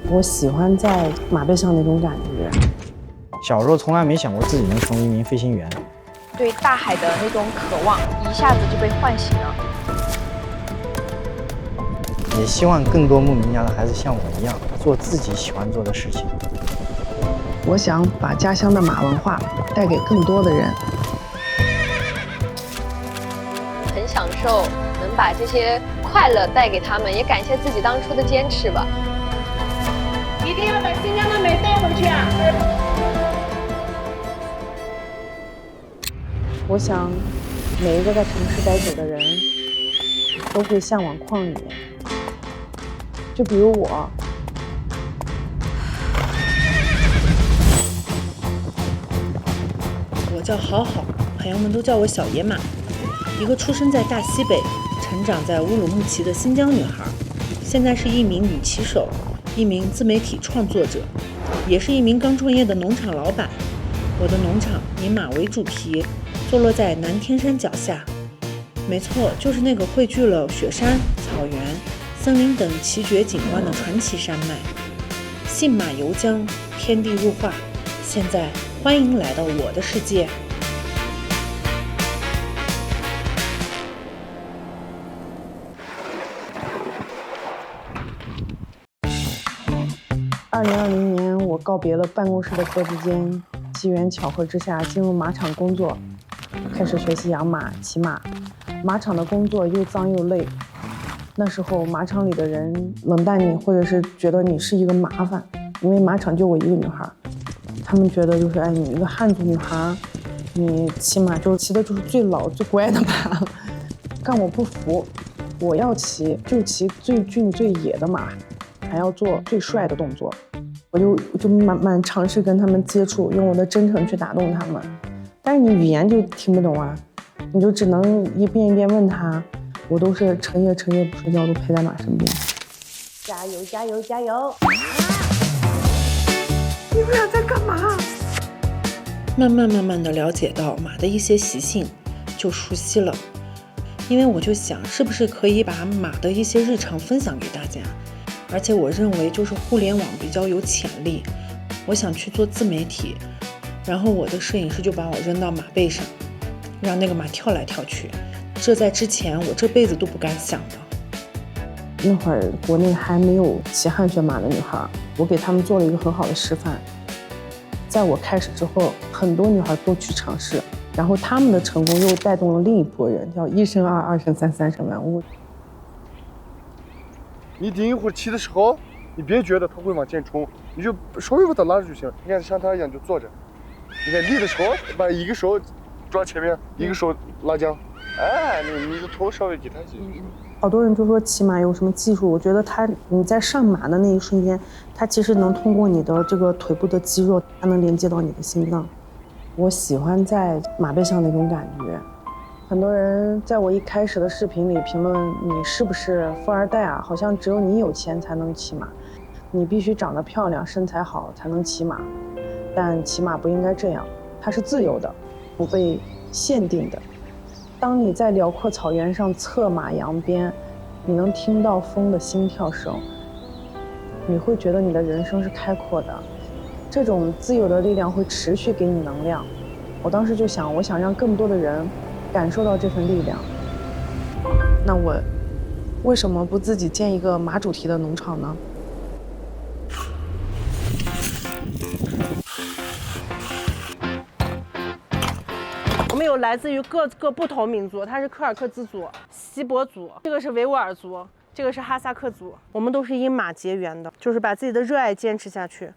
我喜欢在马背上那种感觉。小时候从来没想过自己能成为一名飞行员，对大海的那种渴望一下子就被唤醒了。也希望更多牧民家的孩子像我一样，做自己喜欢做的事情。我想把家乡的马文化带给更多的人。很享受能把这些快乐带给他们，也感谢自己当初的坚持吧。一定要把新疆的美带回去啊！我想，每一个在城市待久的人，都会向往旷野。就比如我，我叫好好，朋友们都叫我小野马，一个出生在大西北、成长在乌鲁木齐的新疆女孩，现在是一名女骑手，一名自媒体创作者，也是一名刚创业的农场老板。我的农场以马为主题，坐落在南天山脚下，没错，就是那个汇聚了雪山、草原、森林等奇绝景观的传奇山脉。信马由缰，天地入化。现在欢迎来到我的世界。2020年，我告别了办公室的格子间，机缘巧合之下进入马场工作，开始学习养马、骑马。马场的工作又脏又累，那时候马场里的人冷淡你，或者是觉得你是一个麻烦，因为马场就我一个女孩，他们觉得就是你一个汉族女孩，你骑马就骑的就是最老最乖的马，但我不服，我要骑就骑最俊最野的马，还要做最帅的动作。我就慢慢尝试跟他们接触，用我的真诚去打动他们，但是你语言就听不懂啊，你就只能一遍一遍问他，我都是成夜不睡觉，都陪在马身边。加油加油加油！你们俩在干嘛？慢慢的了解到马的一些习性，就熟悉了。因为我就想，是不是可以把马的一些日常分享给大家？而且我认为就是互联网比较有潜力，我想去做自媒体，然后我的摄影师就把我扔到马背上，让那个马跳来跳去，这在之前我这辈子都不敢想的。那会儿国内还没有骑汗血马的女孩，我给他们做了一个很好的示范。在我开始之后，很多女孩都去尝试，然后他们的成功又带动了另一波人，叫1胜2，2胜3，3胜完。你第一会儿骑的时候，你别觉得他会往前冲，你就稍微把他拉着就行。你看像他一样就坐着，你看立的时候把一个手抓前面，一个手拉缰，你的头稍微给他一些。好多人就说骑马有什么技术，我觉得你在上马的那一瞬间，它其实能通过你的这个腿部的肌肉，它能连接到你的心脏。我喜欢在马背上那种感觉。很多人在我一开始的视频里评论你是不是富二代啊？好像只有你有钱才能骑马，你必须长得漂亮、身材好才能骑马。但骑马不应该这样，它是自由的，不被限定的。当你在辽阔草原上策马扬鞭，你能听到风的心跳声，你会觉得你的人生是开阔的。这种自由的力量会持续给你能量。我当时就想，我想让更多的人感受到这份力量。那我为什么不自己建一个马主题的农场呢？我们有来自于各个不同民族，它是柯尔克孜族、锡伯族，这个是维吾尔族，这个是哈萨克族。我们都是因马结缘的，就是把自己的热爱坚持下去。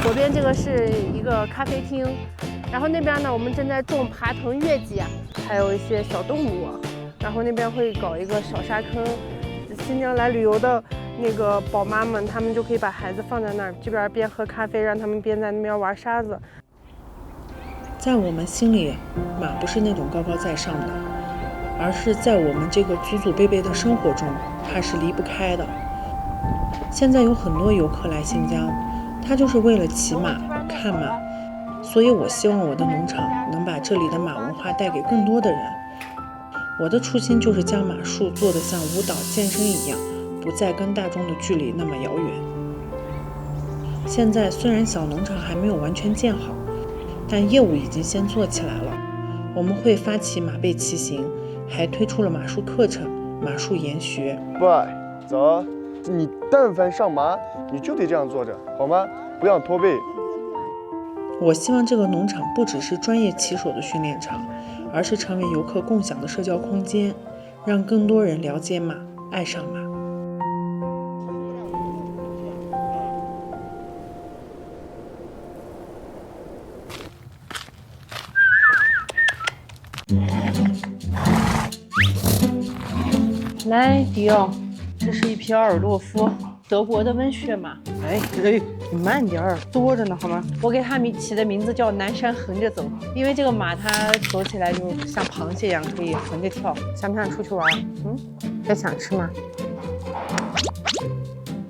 左边这个是一个咖啡厅，然后那边呢，我们正在种爬藤月季，还有一些小动物，然后那边会搞一个小沙坑。新疆来旅游的那个宝妈们，她们就可以把孩子放在那儿，这边边喝咖啡，让他们边在那边玩沙子。在我们心里，马不是那种高高在上的，而是在我们这个祖祖辈辈的生活中，它是离不开的。现在有很多游客来新疆，他就是为了骑马、看马，所以我希望我的农场能把这里的马文化带给更多的人。我的初心就是将马术做得像舞蹈、健身一样，不再跟大众的距离那么遥远。现在虽然小农场还没有完全建好，但业务已经先做起来了。我们会发起马背骑行，还推出了马术课程、马术研学。喂，走，你但凡上马，你就得这样坐着，好吗？不要驼背。我希望这个农场不只是专业骑手的训练场，而是成为游客共享的社交空间，让更多人了解马，爱上马。来，迪奥，这是一匹阿尔洛夫，德国的温血马。哎，你慢点儿，多着呢，好吗？我给它起的名字叫南山横着走，因为这个马它走起来就像螃蟹一样，可以横着跳。想不想出去玩？还想吃吗？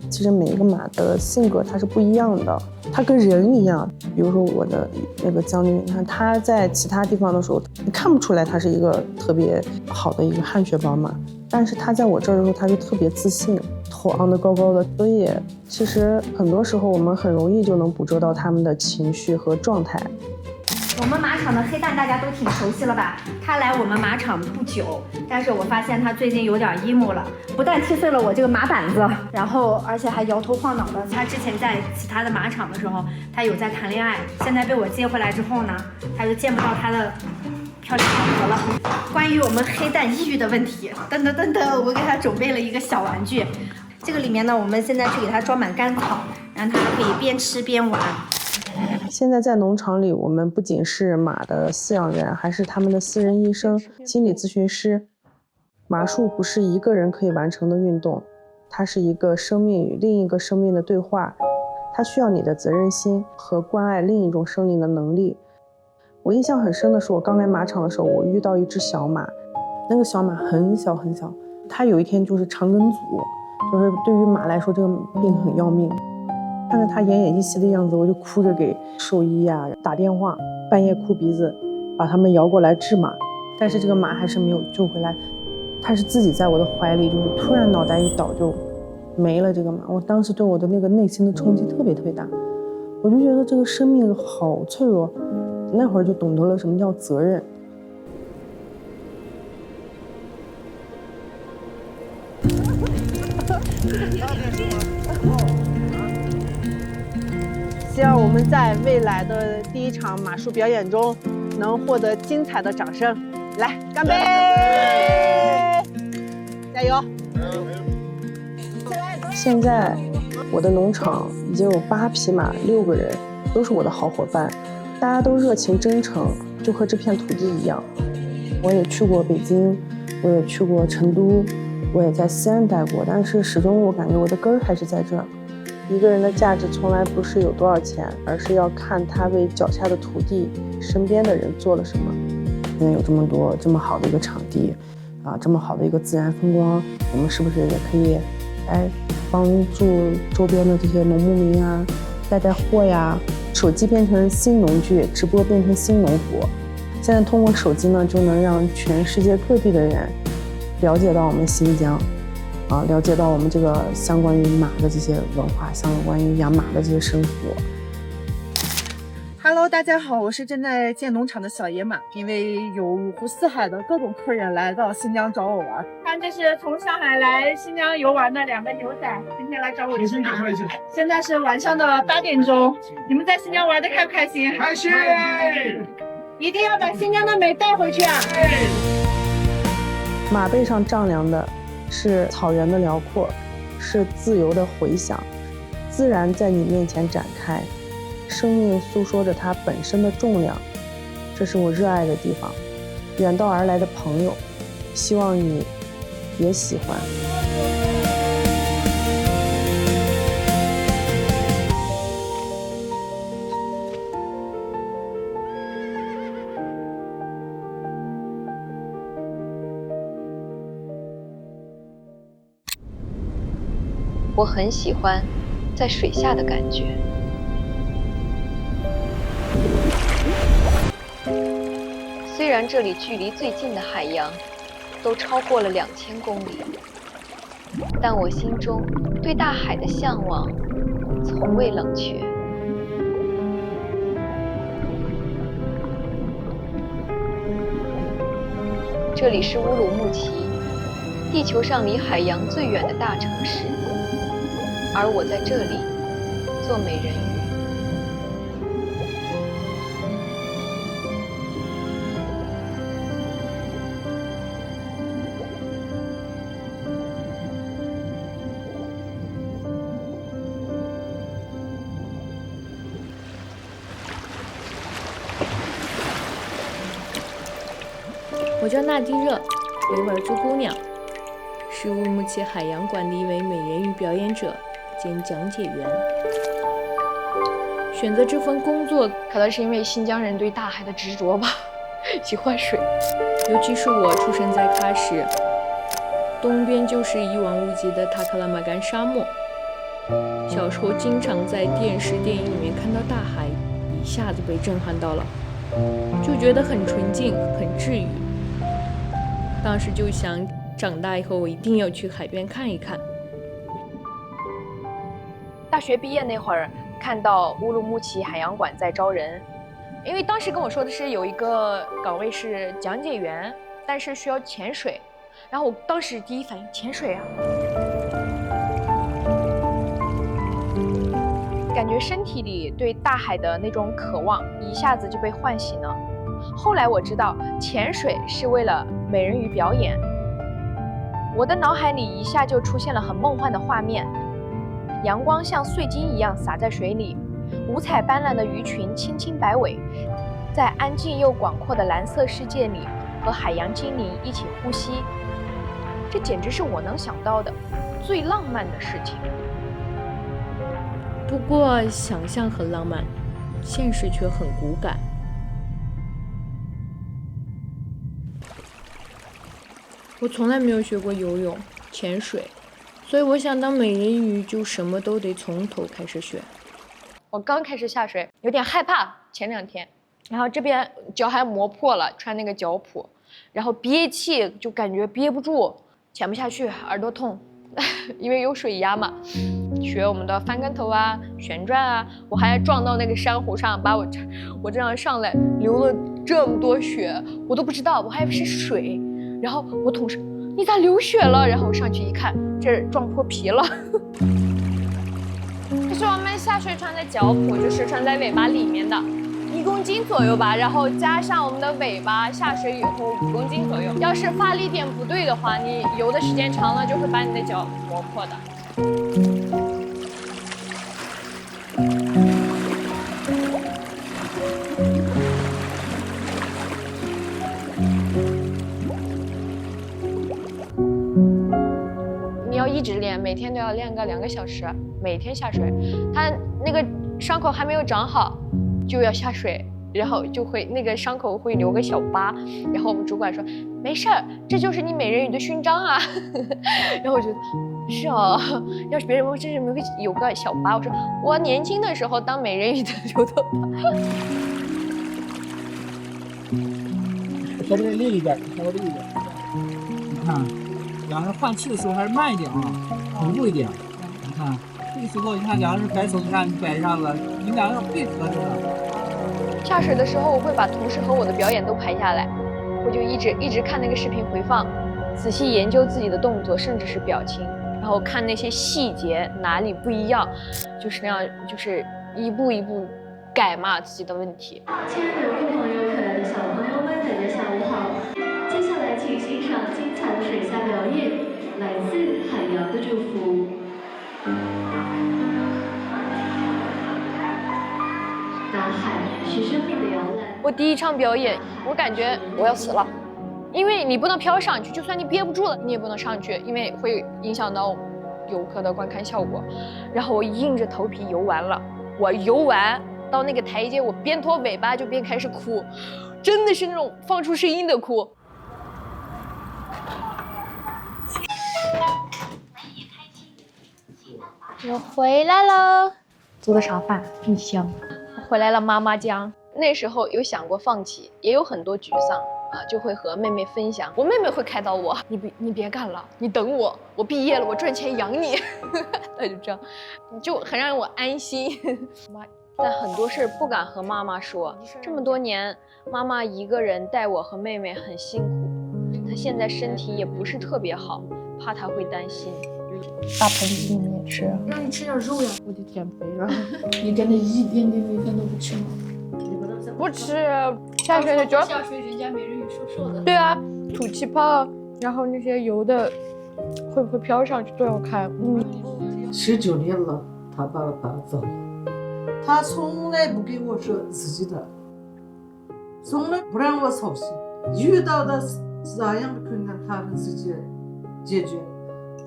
其实每一个马的性格它是不一样的，它跟人一样。比如说我的那个将军，你看他在其他地方的时候，你看不出来他是一个特别好的一个汗血宝马，但是他在我这儿的时候，他就特别自信，头昂得高高的。所以其实很多时候我们很容易就能捕捉到他们的情绪和状态。我们马场的黑蛋大家都挺熟悉了吧？他来我们马场不久，但是我发现他最近有点 emo 了，不但踢碎了我这个马板子，然后而且还摇头晃脑的。他之前在其他的马场的时候，他有在谈恋爱，现在被我接回来之后呢，他就见不到他的漂亮老婆了。关于我们黑蛋抑郁的问题，噔噔噔噔，我给他准备了一个小玩具，这个里面呢，我们现在是给他装满干草，让他可以边吃边玩。现在在农场里，我们不仅是马的饲养员，还是他们的私人医生、心理咨询师。马术不是一个人可以完成的运动，它是一个生命与另一个生命的对话，它需要你的责任心和关爱另一种生灵的能力。我印象很深的是，我刚来马场的时候，我遇到一只小马，那个小马很小很小，它有一天就是肠梗阻，就是对于马来说，这个病很要命。看着他奄奄一息的样子，我就哭着给兽医打电话，半夜哭鼻子，把他们摇过来治马。但是这个马还是没有救回来，他是自己在我的怀里，就是突然脑袋一倒就没了。这个马，我当时对我的那个内心的冲击特别特别大，我就觉得这个生命好脆弱，那会儿就懂得了什么叫责任。希望我们在未来的第一场马术表演中能获得精彩的掌声。来，干杯！加油！现在我的农场已经有8匹马，6个人，都是我的好伙伴，大家都热情真诚，就和这片土地一样。我也去过北京，我也去过成都，我也在西安待过，但是始终我感觉我的根儿还是在这儿。一个人的价值从来不是有多少钱，而是要看他为脚下的土地、身边的人做了什么。因为有这么好的一个场地，这么好的一个自然风光，我们是不是也可以帮助周边的这些农牧民带货呀？手机变成新农具，直播变成新农活。现在通过手机呢，就能让全世界各地的人了解到我们新疆。了解到我们这个相关于马的这些文化，相关于养马的这些生活。Hello， 大家好，我是正在建农场的小野马。因为有五湖四海的各种客人来到新疆找我玩，看这是从上海来新疆游玩的2个牛仔，今天来找我吃马。现在是晚上的8点钟，你们在新疆玩的开不开心？开心！一定要把新疆的美带回去啊！马背上丈量的是草原的辽阔，是自由的回响，自然在你面前展开，生命诉说着它本身的重量，这是我热爱的地方。远道而来的朋友，希望你也喜欢。我很喜欢在水下的感觉。然这里距离最近的海洋都超过了2000公里，但我心中对大海的向往从未冷却。这里是乌鲁木齐，地球上离海洋最远的大城市，而我在这里做美人鱼。我叫纳蒂热，维吾尔族姑娘，是乌鲁木齐海洋馆的一位美人鱼表演者兼讲解员。选择这份工作，可能是因为新疆人对大海的执着吧，喜欢水。尤其是我出生在喀什，东边就是一望无际的塔克拉玛干沙漠。小时候经常在电视、电影里面看到大海，一下子被震撼到了，就觉得很纯净、很治愈。当时就想，长大以后我一定要去海边看一看。大学毕业那会儿，看到乌鲁木齐海洋馆在招人，因为当时跟我说的是有一个岗位是讲解员，但是需要潜水。然后我当时第一反应，潜水啊，感觉身体里对大海的那种渴望一下子就被唤醒了。后来我知道，潜水是为了美人鱼表演。我的脑海里一下就出现了很梦幻的画面，阳光像碎金一样洒在水里，五彩斑斓的鱼群轻轻摆尾，在安静又广阔的蓝色世界里和海洋精灵一起呼吸。这简直是我能想到的最浪漫的事情。不过想象很浪漫，现实却很骨感。我从来没有学过游泳、潜水，所以我想当美人鱼就什么都得从头开始学。我刚开始下水有点害怕，前2天，然后这边脚还磨破了，穿那个脚蹼，然后憋气就感觉憋不住，潜不下去，耳朵痛，因为有水压嘛。学我们的翻跟头啊、旋转啊，我还撞到那个珊瑚上，把我这样上来流了这么多血，我都不知道，我还以为是水。然后我同事，你咋流血了？然后我上去一看，这撞破皮了。就是我们下水穿的脚蹼，就是穿在尾巴里面的，1公斤左右吧，然后加上我们的尾巴，下水以后5公斤左右。要是发力点不对的话，你游的时间长了就会把你的脚磨破的。你要一直练，每天都要练个2个小时，每天下水。他那个伤口还没有长好，就要下水，然后就会那个伤口会留个小疤。然后我们主管说没事儿，这就是你美人鱼的勋章啊。然后我觉得是哦，要是别人问这是有个小疤，我说我年轻的时候当美人鱼的留的疤。稍微累一点，稍微累一点。你看，两个人换气的时候还是慢一点啊，同步一点。你看，这个时候你看两个人摆手，你看你摆上了，你两个人配合着呢。下水的时候，我会把同事和我的表演都拍下来，我就一直看那个视频回放，仔细研究自己的动作，甚至是表情，然后看那些细节哪里不一样，就是那样，就是一步一步改嘛自己的问题。亲爱的游客朋友、可爱的小朋友们，大家下午好！接下来请欣赏精彩的水下表演，来自海洋的祝福。大海是生命的摇篮。我第一场表演，我感觉我要死了，因为你不能飘上去，就算你憋不住了，你也不能上去，因为会影响到游客的观看效果。然后我硬着头皮游完了，我游完到那个台阶，我边拖尾巴就边开始哭，真的是那种放出声音的哭。我回来了，做的啥饭？很香。我回来了，妈妈酱。那时候有想过放弃，也有很多沮丧，就会和妹妹分享。我妹妹会开导我，你别干了，你等我，我毕业了，我赚钱养你。她就这样，就很让我安心。但很多事不敢和妈妈说。这么多年，妈妈一个人带我和妹妹很辛苦，她现在身体也不是特别好，怕她会担心。大盆子你也吃，让你吃点肉呀！我得减肥了。你真的一点点米饭都不吃吗？不吃，下水就下水人家美人鱼瘦瘦的。对啊，吐气泡，然后那些油的会不会飘上去都要看。19年了，他爸爸走了，他从来不给我说自己的，从来不让我操心，遇到的啥样的困难他们自己解决。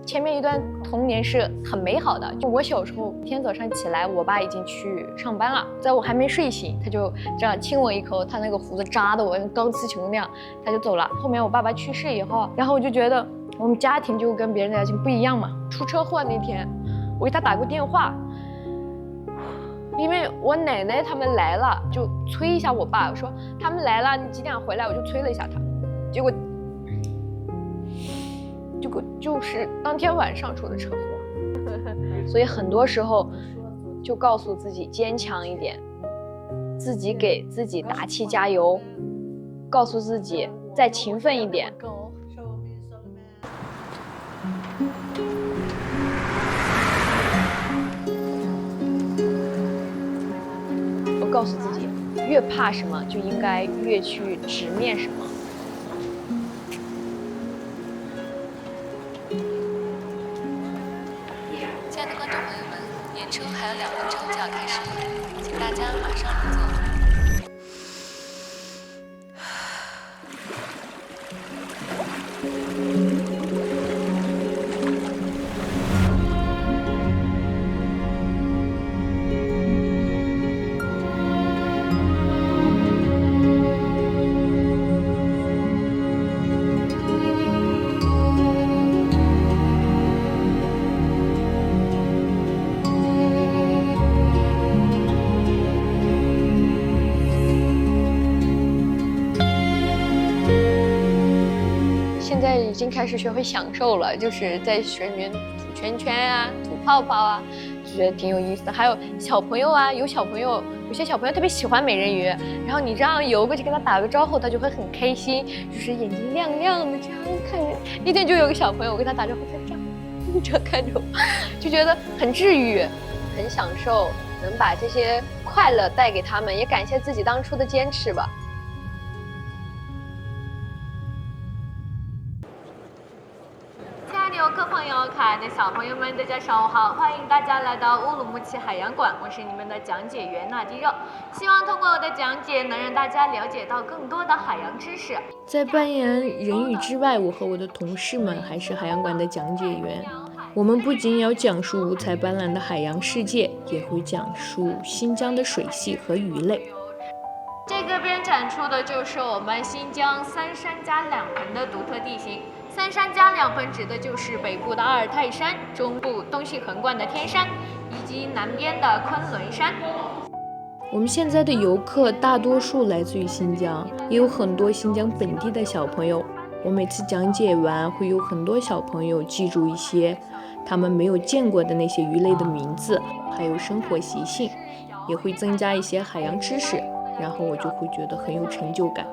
前面一段童年是很美好的，就我小时候，一天早上起来，我爸已经去上班了，在我还没睡醒，他就这样亲我一口，他那个胡子扎的我跟钢丝球那样，他就走了。后面我爸爸去世以后，然后我就觉得我们家庭就跟别人的家庭不一样嘛。出车祸那天，我给他打过电话，因为我奶奶他们来了，就催一下我爸，我说他们来了，你几点回来？我就催了一下他，结果就是当天晚上出的车祸。所以很多时候就告诉自己坚强一点，自己给自己打气加油，告诉自己再勤奋一点。我告诉自己，越怕什么就应该越去直面什么。亲爱的观众朋友们，演出还有2分钟就要开始了，请大家马上入座。现在已经开始学会享受了，就是在水里面吐圈圈啊、吐泡泡啊，就觉得挺有意思的。还有小朋友啊，有些小朋友特别喜欢美人鱼，然后你这样游过去跟他打个招呼，他就会很开心，就是眼睛亮亮的这样看着。那天就有个小朋友，我跟他打招呼，他这样看着我，就觉得很治愈，很享受，能把这些快乐带给他们，也感谢自己当初的坚持吧。游客朋友、可爱的小朋友们，大家上午好！欢迎大家来到乌鲁木齐海洋馆，我是你们的讲解员纳迪肉。希望通过我的讲解，能让大家了解到更多的海洋知识。在扮演人鱼之外，我和我的同事们还是海洋馆的讲解员。我们不仅要讲述五彩斑斓的海洋世界，也会讲述新疆的水系和鱼类。这个边展出的就是我们新疆3山加2盆的独特地形。3山加2盆指的就是北部的阿尔泰山、中部东西横贯的天山，以及南边的昆仑山。我们现在的游客大多数来自于新疆，也有很多新疆本地的小朋友。我每次讲解完，会有很多小朋友记住一些他们没有见过的那些鱼类的名字，还有生活习性，也会增加一些海洋知识，然后我就会觉得很有成就感。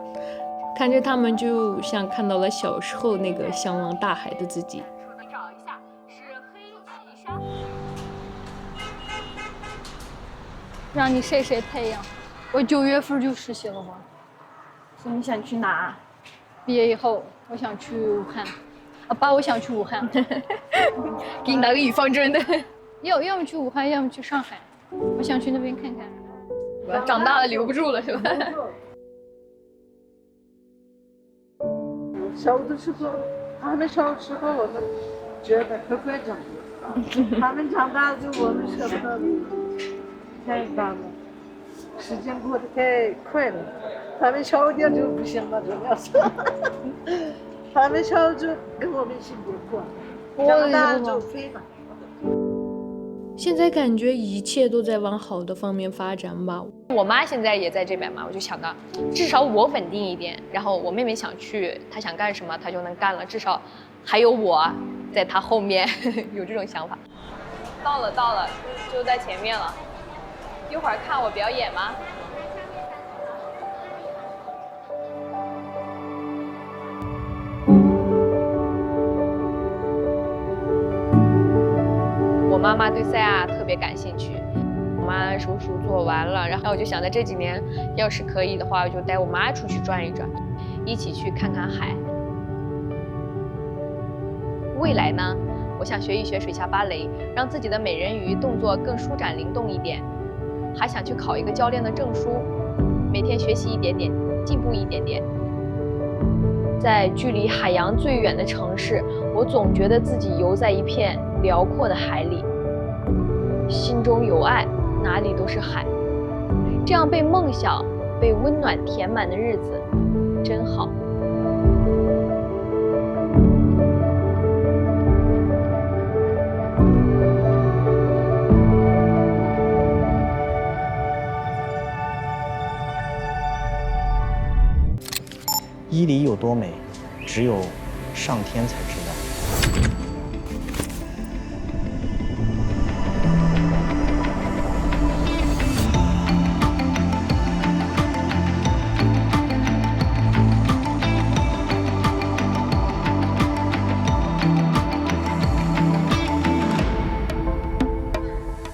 看着他们，就像看到了小时候那个向往大海的自己。让你晒晒太阳。我9月份就实习了吧？说你想去哪？毕业以后我想去武汉。爸，我想去武汉。给你拿个预防针的。要么去武汉，要么去上海。我想去那边看看。长大了留不住了是吧？小的时候，他们小时候我们觉得可快长了，他们长大就我们舍不得了，太大了，时间过得太快了。他们小一点就不行了，主要是，他们小就跟我们一起过，长大就飞了。现在感觉一切都在往好的方面发展吧。我妈现在也在这边嘛，我就想到，至少我稳定一点，然后我妹妹想去，她想干什么她就能干了，至少还有我在她后面，有这种想法。到了，就在前面了，一会儿看我表演吗？我妈妈对赛亚特别感兴趣，我妈手术做完了，然后我就想在这几年，要是可以的话，我就带我妈出去转一转，一起去看看海。未来呢，我想学一学水下芭蕾，让自己的美人鱼动作更舒展灵动一点，还想去考一个教练的证书，每天学习一点点，进步一点点。在距离海洋最远的城市，我总觉得自己游在一片辽阔的海里，心中有爱，哪里都是海。这样被梦想、被温暖填满的日子，真好。伊犁有多美，只有上天才知道。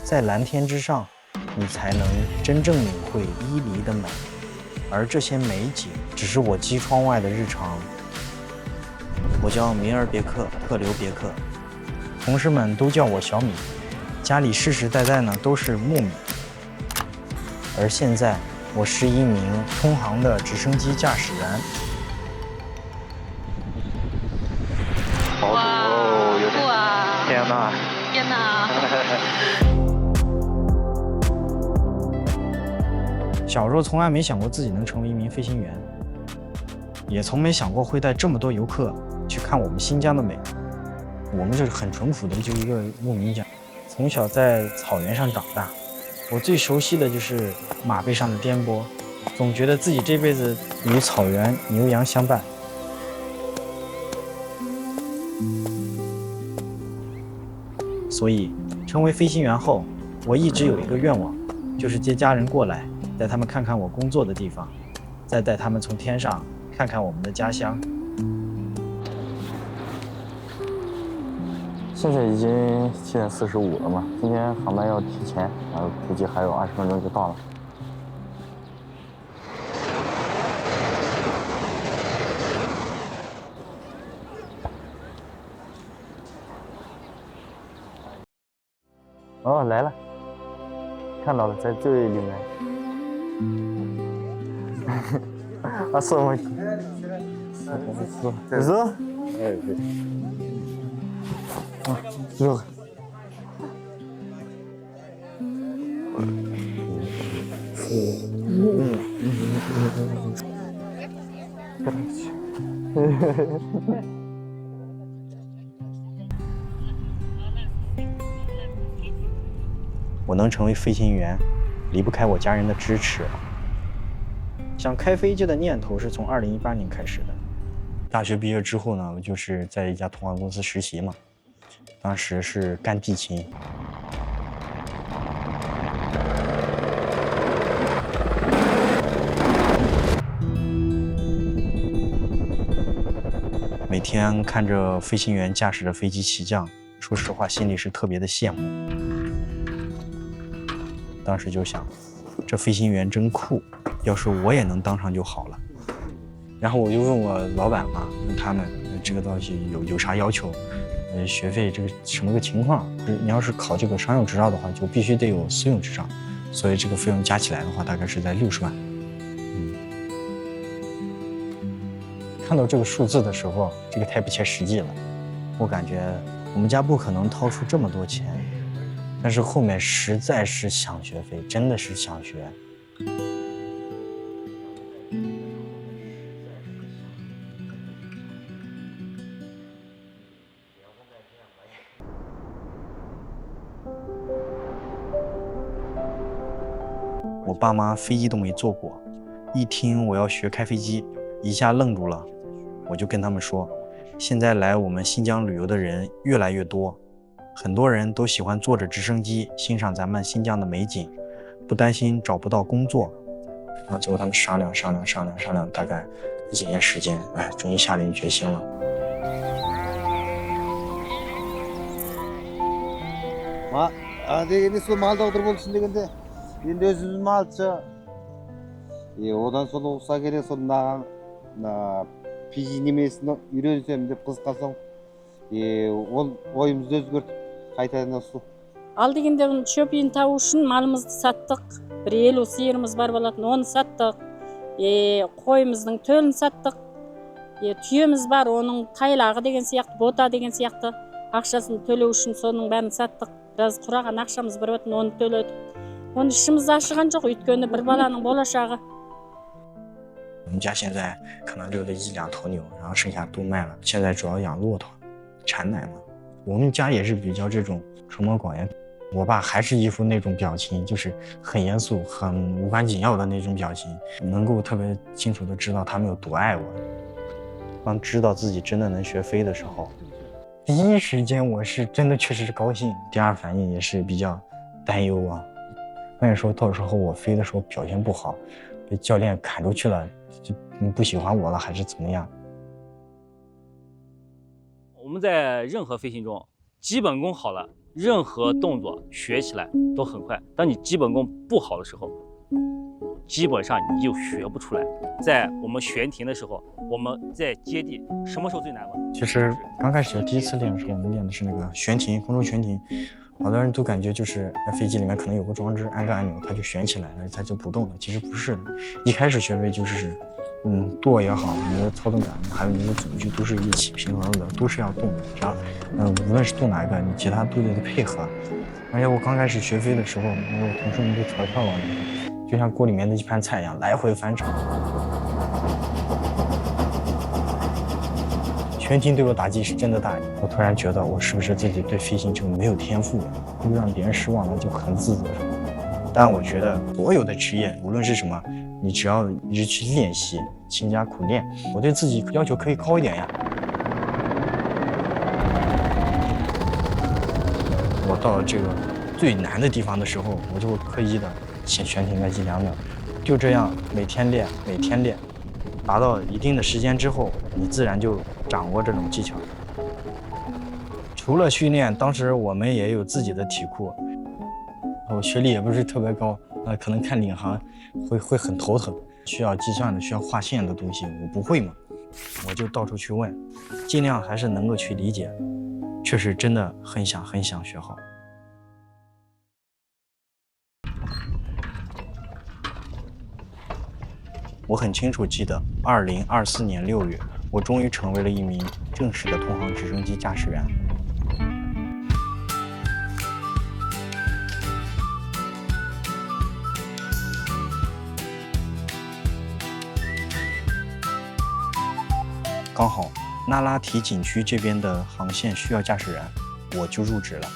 在蓝天之上，你才能真正领会伊犁的美。而这些美景只是我机窗外的日常。我叫米尔别克·特留别克，同事们都叫我小米，家里世世代代呢都是木米。而现在，我是一名通航的直升机驾驶员。好哦，有点，天哪！天哪！小时候从来没想过自己能成为一名飞行员，也从没想过会带这么多游客去看我们新疆的美。我们就是很淳朴的就一个牧民家，从小在草原上长大，我最熟悉的就是马背上的颠簸，总觉得自己这辈子与草原、牛羊相伴。所以成为飞行员后，我一直有一个愿望，就是接家人过来，带他们看看我工作的地方，再带他们从天上看看我们的家乡。现在已经7点45了嘛，今天航班要提前，然后估计还有20分钟就到了。哦，来了，看到了，在最里面。啊，是我。你说？哎，对。啊，热。我能成为飞行员，离不开我家人的支持。想开飞机的念头是从2018年开始的。大学毕业之后呢，我就是在一家通航公司实习嘛，当时是干地勤。每天看着飞行员驾驶着飞机起降，说实话，心里是特别的羡慕。当时就想，这飞行员真酷，要是我也能当上就好了。然后我就问我老板嘛，问他们这个东西有啥要求，学费这个什么个情况？你要是考这个商用执照的话，就必须得有私用执照，所以这个费用加起来的话，大概是在60万。看到这个数字的时候，这个太不切实际了。我感觉我们家不可能掏出这么多钱。但是后面实在是想学飞，真的是想学。爸妈飞机都没坐过，一听我要学开飞机，一下愣住了。我就跟他们说，现在来我们新疆旅游的人越来越多，很多人都喜欢坐着直升机欣赏咱们新疆的美景，不担心找不到工作。然后最后他们商量，大概几年时间，终于下定决心了。Дегенде сол малды аударып болсын дегенде енді өзіміз малшы одан соң ұқса керек сол мынаған пижи немесін үйренсем деп қызыққан соң ол ойымызды өзгертіп қайтадан осы ал дегенде шөп үйін табу үшін малымызды саттық. Бір 50 сиырымыз бар болатын, оны саттық. Қойымыздың төлін саттық. Түйеміз бар, оның тайлағы деген сияқты, бота деген сияқты ақшасын төлеу үшін соның бәрін саттық. Біраз құраған ақшамыз бар болатын, оны төледік. Оны ішіміз ашыған жоқ, өйткені бір баланың болашағы. 我们家现在可能留了1、2头牛，然后剩下都卖了。现在主要养骆驼，产奶嘛。我们家也是比较这种沉默寡言。我爸还是一副那种表情，就是很严肃、很无关紧要的那种表情，能够特别清楚的知道他们有多爱我。当知道自己真的能学飞的时候，第一时间我是真的确实是高兴，第二反应也是比较担忧啊。万一说到时候我飞的时候表现不好，被教练砍出去了，就不喜欢我了，还是怎么样？我们在任何飞行中，基本功好了，任何动作学起来都很快。当你基本功不好的时候，基本上你就学不出来。在我们悬停的时候，我们在接地，什么时候最难吗？其实刚开始第一次练的时候，我们练的是那个悬停，空中悬停。好多人都感觉就是飞机里面可能有个装置，按个按钮它就悬起来了，它就不动了。其实不是的，一开始学飞就是舵也好，你的操纵杆还有你的组距都是一起平衡的，都是要动的。只要无论是动哪一个，你其他都得配合。而且我刚开始学飞的时候，我同事们都嘲笑我，就像锅里面的一盘菜一样，来回翻炒。悬停对我打击是真的大，我突然觉得我是不是自己对飞行这个没有天赋，又让别人失望了，就很自责。但我觉得所有的职业，无论是什么，你只要一直去练习，勤加苦练，我对自己要求可以高一点呀。我到这个最难的地方的时候，我就刻意的先悬停个1、2秒，就这样每天练，达到一定的时间之后，你自然就掌握这种技巧。除了训练，当时我们也有自己的题库，我学历也不是特别高，可能看领航会很头疼，需要计算的、需要画线的东西我不会嘛，我就到处去问，尽量还是能够去理解。确实真的很想学好。我很清楚记得2024年6月，我终于成为了一名正式的通航直升机驾驶员。刚好那拉提景区这边的航线需要驾驶员，我就入职了。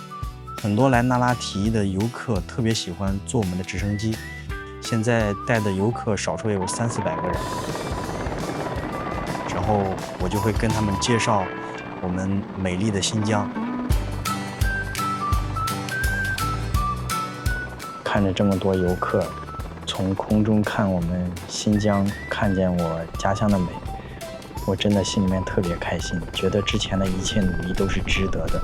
很多来那拉提的游客特别喜欢坐我们的直升机，现在带的游客少说也有300-400个人。然后我就会跟他们介绍我们美丽的新疆。看着这么多游客从空中看我们新疆，看见我家乡的美，我真的心里面特别开心，觉得之前的一切努力都是值得的。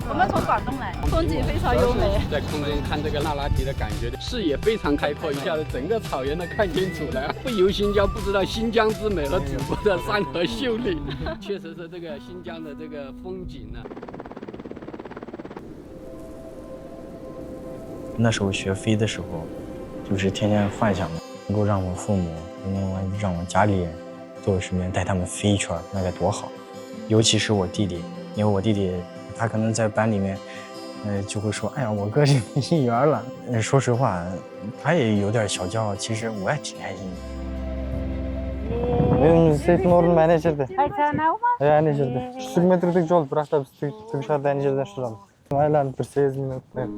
我们从广东来，风景非常优美。在空中看这个那拉提的感觉，视野非常开阔，一下子整个草原都看清楚了。不游新疆不知道新疆之美了，祖国的山河秀丽，确实是这个新疆的这个风景呢。那时候学飞的时候，就是天天幻想能够让我父母，让我家里人在我身边带他们飞一圈，那该多好。尤其是我弟弟，因为我弟弟他可能在班里面，就会说，哎呀，我哥是飞行员了。说实话，他也有点小骄傲，其实我也挺开心的。Мен істейтін орным ана жерде. Ана жерде. 300 метрдік жол, бірақ та біз тікұшақта ана жерден ұшырамыз. Aylanıp bir sezinlikler.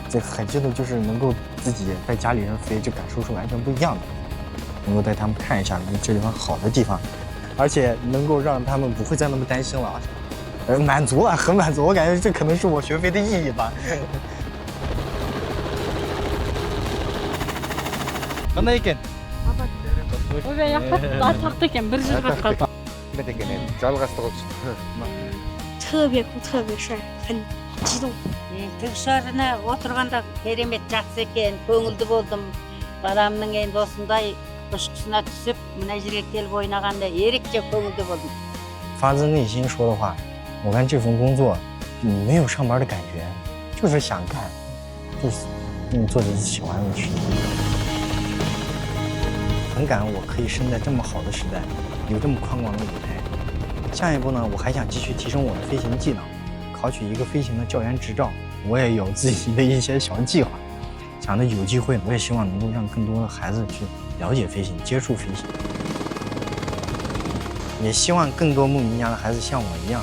这很激动，就是能够自己带家里人飞，这感受是完全不一样的。能够带他们看一下这地方好的地方，而且能够让他们不会再那么担心了，满足了，很满足。我感觉这可能是我学飞的意义吧。Qanday ekan? O'zbek yoqda to'xta ekan, bir yil qoldi. Nima ekan endi? Жалғасты qoldi. 特别酷，特别帅，很激动。 Тікұшағына отырғанда керемет жақсы екен, көңілді болдым. Баламның енді осындай ұшқышына түсіп, мына жерге келіп ойнағанда ерекше көңілді болдым. 发自内心说的话，我干这份工作没有上班的感觉，就是想干，就是做自己喜欢的事情。很感恩我可以生在这么好的时代，有这么宽广的舞台。下一步呢，我还想继续提升我的飞行技能，考取一个飞行的教员执照。我也有自己的一些小计划，想着有机会，我也希望能够让更多的孩子去了解飞行、接触飞行。也希望更多牧民家的孩子像我一样，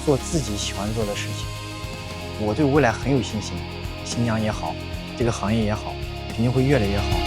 做自己喜欢做的事情。我对未来很有信心，新疆也好，这个行业也好，肯定会越来越好。